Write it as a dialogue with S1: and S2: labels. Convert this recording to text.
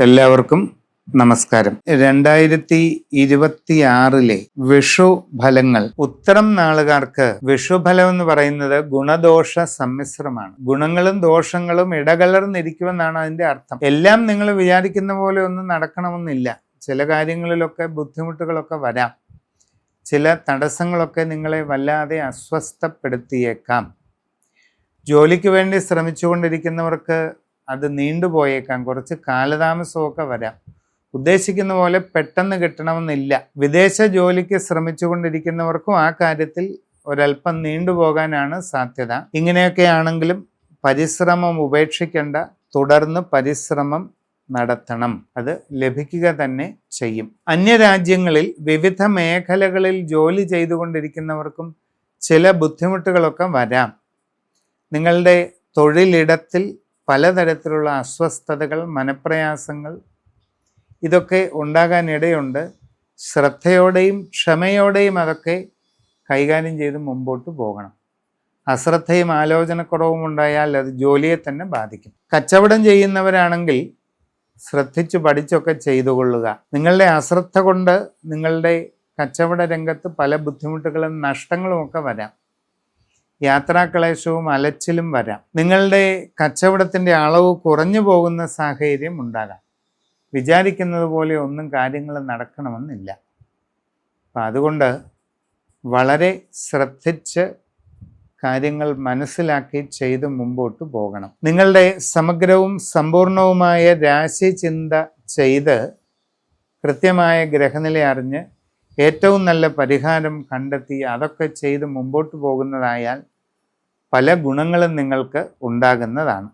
S1: എല്ലാവർക്കും നമസ്കാരം. 2026 വിഷു ഫലങ്ങൾ. ഉത്തരം നാളുകാർക്ക് വിഷുഫലം എന്ന് പറയുന്നത് ഗുണദോഷ സമ്മിശ്രമാണ്. ഗുണങ്ങളും ദോഷങ്ങളും ഇടകലർന്നിരിക്കുമെന്നാണ് അതിന്റെ അർത്ഥം. എല്ലാം നിങ്ങൾ വിചാരിക്കുന്ന പോലെ ഒന്നും നടക്കണമെന്നില്ല. ചില കാര്യങ്ങളിലൊക്കെ ബുദ്ധിമുട്ടുകളൊക്കെ വരാം. ചില തടസ്സങ്ങളൊക്കെ നിങ്ങളെ വല്ലാതെ അസ്വസ്ഥപ്പെടുത്തിയേക്കാം. ജോലിക്ക് വേണ്ടി ശ്രമിച്ചുകൊണ്ടിരിക്കുന്നവർക്ക് അത് നീണ്ടുപോയേക്കാം. കുറച്ച് കാലതാമസമൊക്കെ വരാം. ഉദ്ദേശിക്കുന്ന പോലെ പെട്ടെന്ന് കിട്ടണമെന്നില്ല. വിദേശ ജോലിക്ക് ശ്രമിച്ചുകൊണ്ടിരിക്കുന്നവർക്കും ആ കാര്യത്തിൽ ഒരല്പം നീണ്ടുപോകാനാണ് സാധ്യത. ഇങ്ങനെയൊക്കെ ആണെങ്കിലും പരിശ്രമം ഉപേക്ഷിക്കേണ്ട. തുടർന്ന് പരിശ്രമം നടത്തണം. അത് ലഭിക്കുക തന്നെ ചെയ്യും. അന്യരാജ്യങ്ങളിൽ വിവിധ മേഖലകളിൽ ജോലി ചെയ്തുകൊണ്ടിരിക്കുന്നവർക്കും ചില ബുദ്ധിമുട്ടുകളൊക്കെ വരാം. നിങ്ങളുടെ തൊഴിലിടത്തിൽ പലതരത്തിലുള്ള അസ്വസ്ഥതകൾ, മനപ്രയാസങ്ങൾ ഇതൊക്കെ ഉണ്ടാകാനിടയുണ്ട്. ശ്രദ്ധയോടെയും ക്ഷമയോടെയും അതൊക്കെ കൈകാര്യം ചെയ്ത് മുമ്പോട്ട് പോകണം. അശ്രദ്ധയും ആലോചനക്കുറവും ഉണ്ടായാൽ അത് ജോലിയെ തന്നെ ബാധിക്കും. കച്ചവടം ചെയ്യുന്നവരാണെങ്കിൽ ശ്രദ്ധിച്ചു പഠിച്ചൊക്കെ ചെയ്തുകൊള്ളുക. നിങ്ങളുടെ അശ്രദ്ധ കൊണ്ട് നിങ്ങളുടെ കച്ചവട രംഗത്ത് പല ബുദ്ധിമുട്ടുകളും നഷ്ടങ്ങളും ഒക്കെ വരാം. യാത്രാക്ലേശവും അലച്ചിലും വരാം. നിങ്ങളുടെ കച്ചവടത്തിൻ്റെ അളവ് കുറഞ്ഞു പോകുന്ന സാഹചര്യം ഉണ്ടാകാം. വിചാരിക്കുന്നത് പോലെ ഒന്നും കാര്യങ്ങൾ നടക്കണമെന്നില്ല. അപ്പം അതുകൊണ്ട് വളരെ ശ്രദ്ധിച്ച് കാര്യങ്ങൾ മനസ്സിലാക്കി ചെയ്ത് മുമ്പോട്ട് പോകണം. നിങ്ങളുടെ സമഗ്രവും സമ്പൂർണവുമായ രാശി ചിന്ത ചെയ്ത് കൃത്യമായ ഗ്രഹനില അറിഞ്ഞ് ഏറ്റവും നല്ല പരിഹാരം കണ്ടെത്തി അതൊക്കെ ചെയ്ത് മുമ്പോട്ട് പോകുന്നതായാൽ പല ഗുണങ്ങളും നിങ്ങൾക്ക് ഉണ്ടാകുന്നതാണ്.